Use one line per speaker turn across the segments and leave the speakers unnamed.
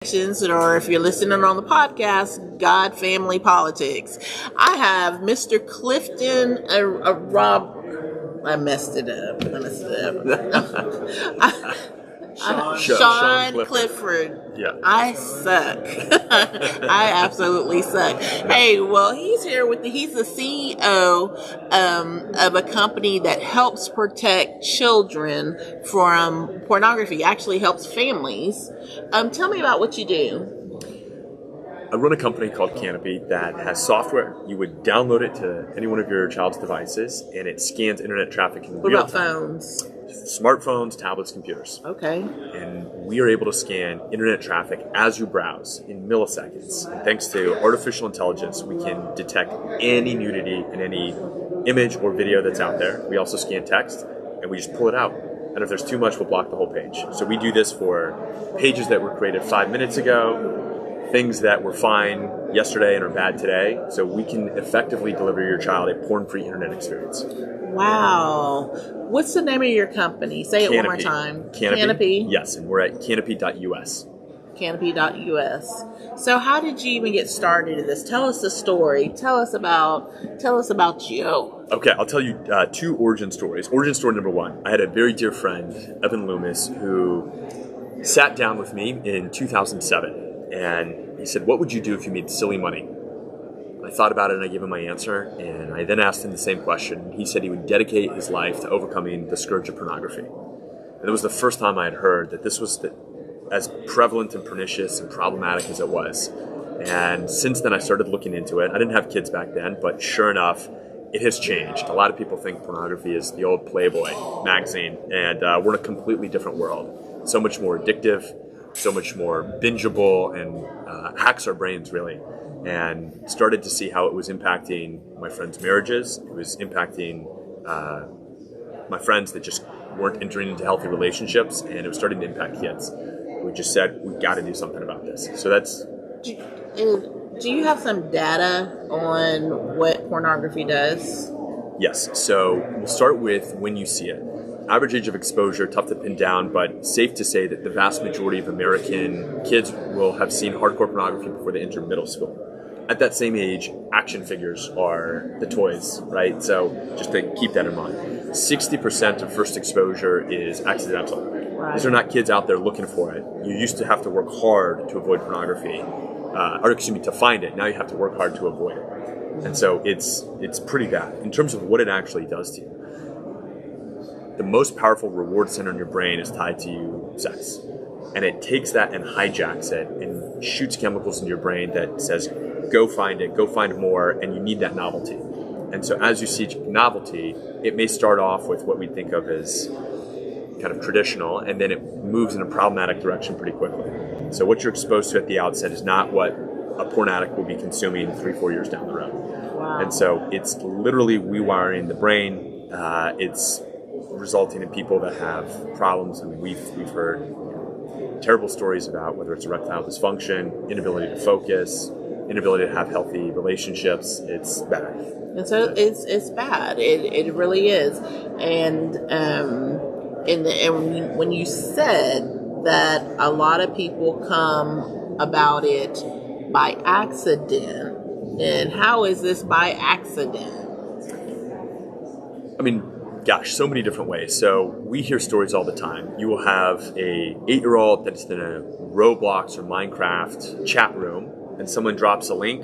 Or if you're listening on the podcast, God, Family, Politics. I have Mr. Clifton, Rob. I messed it up. Sean Clifford.
Yeah.
I suck. I absolutely suck. Hey, well, he's here he's the CEO of a company that helps protect children from pornography, actually helps families. Tell me about what you do.
I run a company called Canopy that has software. You would download it to any one of your child's devices, and it scans internet traffic in real time.
What about phones?
Smartphones, tablets, computers.
Okay.
And we are able to scan internet traffic as you browse in milliseconds. And thanks to artificial intelligence, we can detect any nudity in any image or video that's out there. We also scan text, and we just pull it out. And if there's too much, we'll block the whole page. So we do this for pages that were created 5 minutes ago, things that were fine yesterday and are bad today. So we can effectively deliver your child a porn-free internet experience.
Wow. What's the name of your company? Say it
Canopy.
One more time.
Canopy? Yes, and we're at canopy.us.
Canopy.us. So how did you even get started in this? Tell us the story. Tell us about you.
Okay, I'll tell you two origin stories. Origin story number one, I had a very dear friend, Evan Loomis, who sat down with me in 2007, and he said, "What would you do if you made silly money?" I thought about it, and I gave him my answer, and I then asked him the same question. He said he would dedicate his life to overcoming the scourge of pornography. And it was the first time I had heard that this was as prevalent and pernicious and problematic as it was. And since then, I started looking into it. I didn't have kids back then, but sure enough, it has changed. A lot of people think pornography is the old Playboy magazine, and we're in a completely different world. So much more addictive, so much more bingeable, and hacks our brains, really. And started to see how it was impacting my friends' marriages. It was impacting my friends that just weren't entering into healthy relationships, and it was starting to impact kids. We just said, we've got to do something about this. So that's...
Do you have some data on what pornography does?
Yes. So we'll start with when you see it. Average age of exposure, tough to pin down, but safe to say that the vast majority of American kids will have seen hardcore pornography before they enter middle school. At that same age, action figures are the toys, right? So just to keep that in mind. 60% of first exposure is accidental.
Right.
These are not kids out there looking for it. You used to have to work hard to avoid pornography, to find it. Now you have to work hard to avoid it. And so it's pretty bad. In terms of what it actually does to you, the most powerful reward center in your brain is tied to sex. And it takes that and hijacks it and shoots chemicals into your brain that says, go find it, go find more, and you need that novelty. And so as you seek novelty, it may start off with what we think of as kind of traditional, and then it moves in a problematic direction pretty quickly. So what you're exposed to at the outset is not what a porn addict will be consuming 3-4 years down the road.
Wow.
And so it's literally rewiring the brain. It's resulting in people that have problems. I mean, we've heard terrible stories about whether it's erectile dysfunction, inability to focus, inability to have healthy relationships. It's bad.
And so it's bad. It really is. And when you said that a lot of people come about it by accident, and how is this by accident?
I mean, gosh, so many different ways. So we hear stories all the time. You will have a 8-year-old that's in a Roblox or Minecraft chat room, and someone drops a link.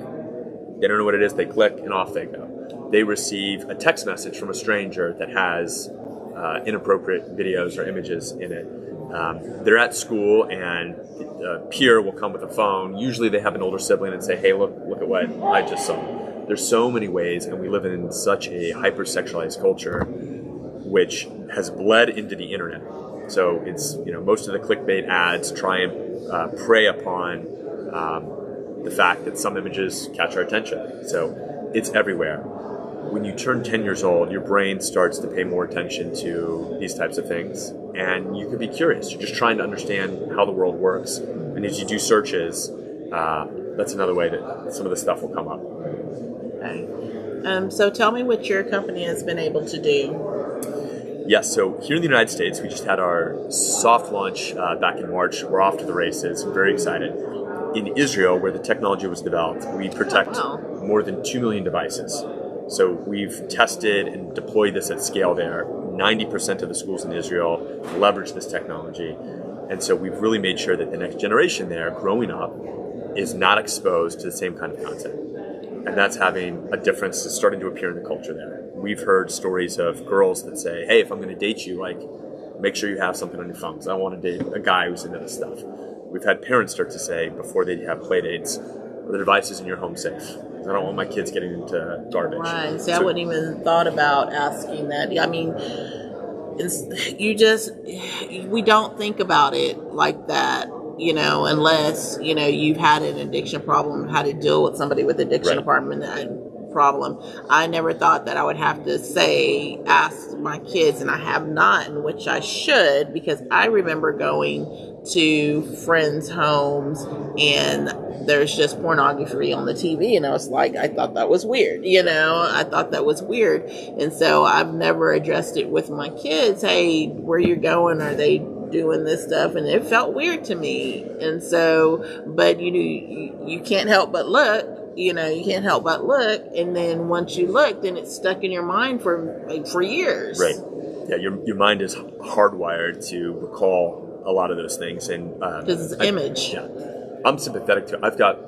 They don't know what it is. They click, and off they go. They receive a text message from a stranger that has inappropriate videos or images in it. They're at school, and a peer will come with a phone. Usually they have an older sibling and say, hey, look at what I just saw. There's so many ways, and we live in such a hyper-sexualized culture, which has bled into the internet. So it's, most of the clickbait ads try and prey upon the fact that some images catch our attention. So it's everywhere. When you turn 10 years old, your brain starts to pay more attention to these types of things, and you could be curious. You're just trying to understand how the world works. And as you do searches, that's another way that some of the stuff will come up.
Okay. So tell me what your company has been able to do.
Yes, so here in the United States, we just had our soft launch back in March. We're off to the races. I'm very excited. In Israel, where the technology was developed, we protect more than 2 million devices. So we've tested and deployed this at scale there. 90% of the schools in Israel leverage this technology. And so we've really made sure that the next generation there growing up is not exposed to the same kind of content. And that's having a difference that's starting to appear in the culture there. We've heard stories of girls that say, hey, if I'm going to date you, like, make sure you have something on your phone because I don't want to date a guy who's into this stuff. We've had parents start to say before they have play dates, are the devices in your home safe? Because I don't want my kids getting into garbage.
Right. See, I wouldn't even thought about asking that. I mean, we don't think about it like that, unless, you've had an addiction problem, how to deal with somebody with addiction problem. I never thought that I would have to ask my kids, and I have not, in which I should, because I remember going to friends' homes and there's just pornography on the TV, and I thought that was weird, I thought that was weird, and so I've never addressed it with my kids. Hey, where you're going? Are they doing this stuff? And it felt weird to me, and so, but you can't help but look. You can't help but look, and then once you look, then it's stuck in your mind for years.
Right. Yeah, your mind is hardwired to recall a lot of those things, and
because it's image.
Yeah, I'm sympathetic to it. I've got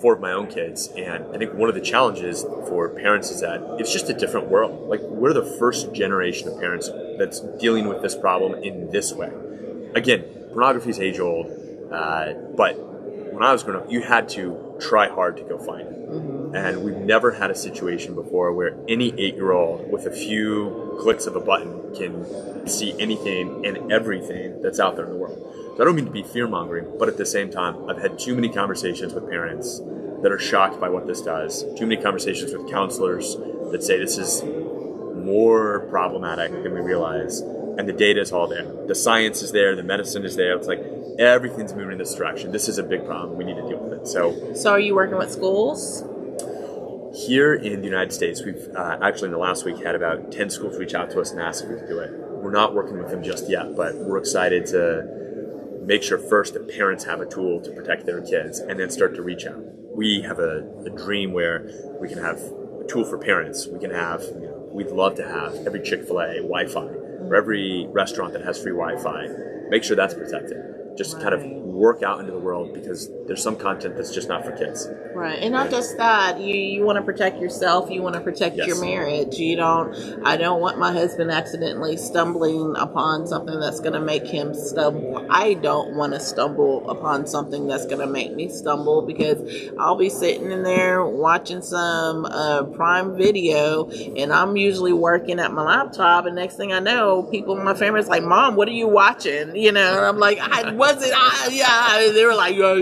4 of my own kids, and I think one of the challenges for parents is that it's just a different world. Like, we're the first generation of parents that's dealing with this problem in this way. Again, pornography is age old, but when I was growing up, you had to try hard to go find it. Mm-hmm. And we've never had a situation before where any 8-year-old with a few clicks of a button can see anything and everything that's out there in the world. So I don't mean to be fear-mongering, but at the same time, I've had too many conversations with parents that are shocked by what this does. Too many conversations with counselors that say this is more problematic than we realize. And the data is all there. The science is there. The medicine is there. It's like everything's moving in this direction. This is a big problem. We need to deal with it.
So are you working with schools?
Here in the United States, we've actually in the last week had about 10 schools reach out to us and ask if we could do it. We're not working with them just yet, but we're excited to make sure first that parents have a tool to protect their kids and then start to reach out. We have a dream where we can have a tool for parents. We can have, we'd love to have every Chick-fil-A Wi-Fi or every restaurant that has free Wi-Fi. Make sure that's protected. Just kind of work out into the world, because there's some content that's just not for kids.
Right. And not just that, you want to protect yourself, you want to protect your marriage. I don't want my husband accidentally stumbling upon something that's going to make him stumble. I don't want to stumble upon something that's going to make me stumble, because I'll be sitting in there watching some Prime Video, and I'm usually working at my laptop, and next thing I know, people in my family is like, Mom, what are you watching? And I'm like, they were like, yeah,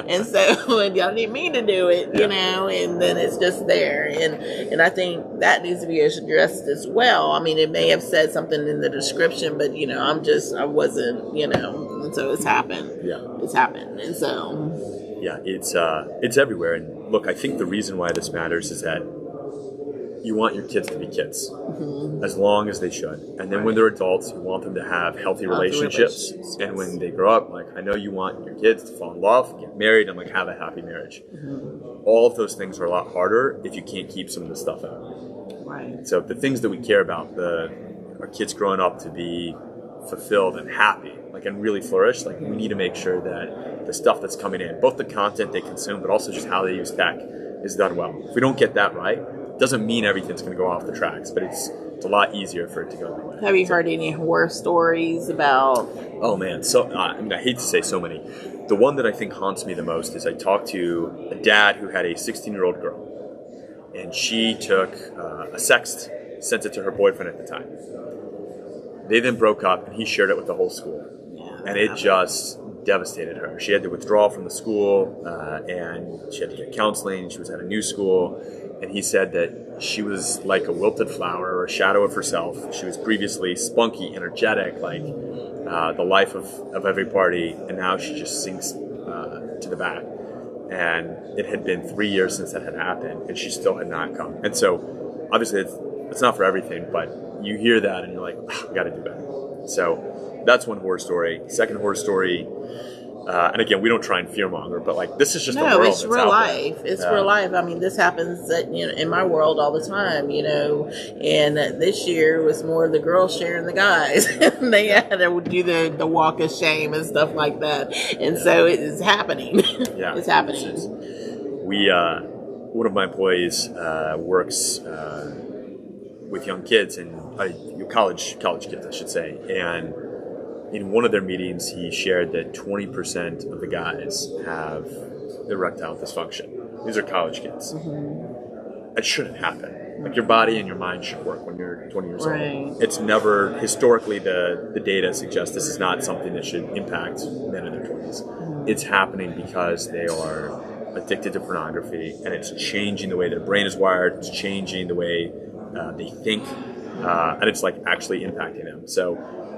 and so, and I didn't mean to do it, and then it's just there, and I think that needs to be addressed as well. I mean, it may have said something in the description, but I wasn't, and so it's happened.
Yeah,
it's happened, and so
yeah, it's everywhere. And look, I think the reason why this matters is that you want your kids to be kids, as long as they should. And then when they're adults, you want them to have healthy relationships. And when they grow up, like, I know you want your kids to fall in love, get married, and have a happy marriage. All of those things are a lot harder if you can't keep some of this stuff out.
Right.
So the things that we care about, our kids growing up to be fulfilled and happy, and really flourish, we need to make sure that the stuff that's coming in, both the content they consume, but also just how they use tech, is done well. If we don't get that right, doesn't mean everything's going to go off the tracks, but it's a lot easier for it to go that way.
Have you heard any horror stories about?
Oh man, so I hate to say so many. The one that I think haunts me the most is I talked to a dad who had a 16-year-old girl, and she took a sext, sent it to her boyfriend at the time. They then broke up, and he shared it with the whole school, and it just devastated her. She had to withdraw from the school, and she had to get counseling. She was at a new school. And he said that she was like a wilted flower or a shadow of herself. She was previously spunky, energetic, the life of every party, and now she just sinks to the back. And it had been 3 years since that had happened, and she still had not come. And so, obviously, it's not for everything, but you hear that and you're like, I got to do better. So that's one horror story. Second horror story, and again, we don't try and fearmonger, but like this is just the world.
No, it's
that's
real
out
life.
there.
It's real life. I mean, this happens in my world all the time, And this year was more the girls sharing the guys. They had to do the walk of shame and stuff like that, and so it is happening.
Yeah,
it's happening.
One of my employees works with young kids and college kids, I should say, and in one of their meetings, he shared that 20% of the guys have erectile dysfunction. These are college kids. Mm-hmm. It shouldn't happen. Like your body and your mind should work when you're 20 years old. It's never, historically, the data suggests this is not something that should impact men in their 20s. Mm-hmm. It's happening because they are addicted to pornography, and it's changing the way their brain is wired. It's changing the way they think, and it's like actually impacting them. So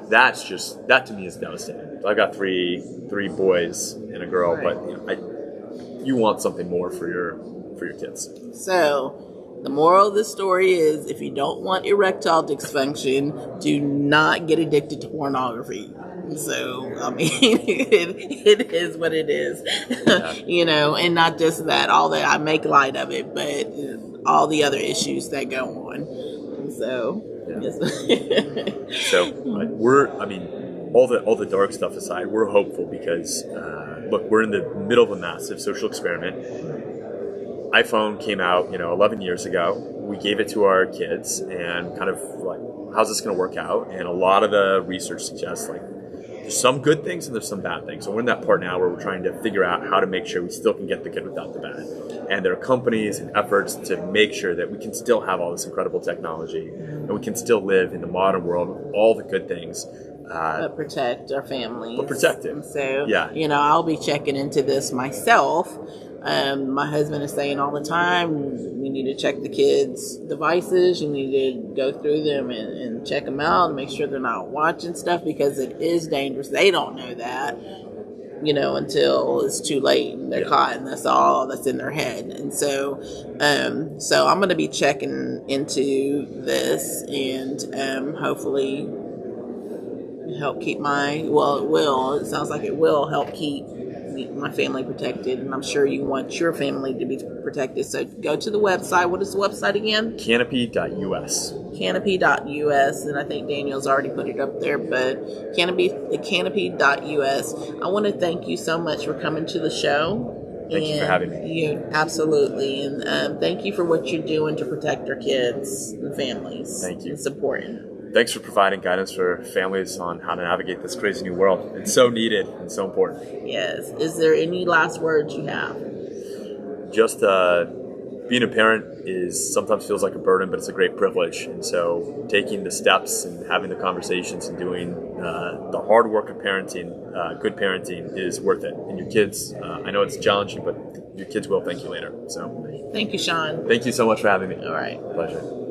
that to me is devastating. So I've got three boys and a girl, but you want something more for your kids.
So the moral of the story is, if you don't want erectile dysfunction, do not get addicted to pornography. So, I mean, it is what it is,
Yeah.
And not just that, all that I make light of it, but all the other issues that go on. So, yes.
So all the dark stuff aside, we're hopeful because, look, we're in the middle of a massive social experiment. iPhone came out, 11 years ago. We gave it to our kids and kind of like, how's this going to work out? And a lot of the research suggests like, there's some good things and there's some bad things. So we're in that part now where we're trying to figure out how to make sure we still can get the good without the bad. And there are companies and efforts to make sure that we can still have all this incredible technology and we can still live in the modern world with all the good things.
But protect our families.
But protect it.
And so,
yeah.
I'll be checking into this myself. My husband is saying all the time, you need to check the kids' devices. You need to go through them and check them out and make sure they're not watching stuff, because it is dangerous. They don't know that, until it's too late and they're caught, and that's all that's in their head. And so I'm going to be checking into this and hopefully help keep it sounds like it will help keep my family protected, and I'm sure you want your family to be protected. So go to the website. What is the website again?
Canopy.us.
Canopy.us, and I think Daniel's already put it up there, but Canopy.us. I want to thank you so much for coming to the show.
Thank you for having me.
Absolutely, and thank you for what you're doing to protect our kids and families.
Thank you.
And supporting.
Thanks for providing guidance for families on how to navigate this crazy new world. It's so needed and so important.
Yes. Is there any last words you have?
Just being a parent sometimes feels like a burden, but it's a great privilege. And so taking the steps and having the conversations and doing the hard work of parenting, good parenting, is worth it. And your kids, I know it's challenging, but your kids will thank you later. So
thank you, Sean.
Thank you so much for having me.
All right.
Pleasure.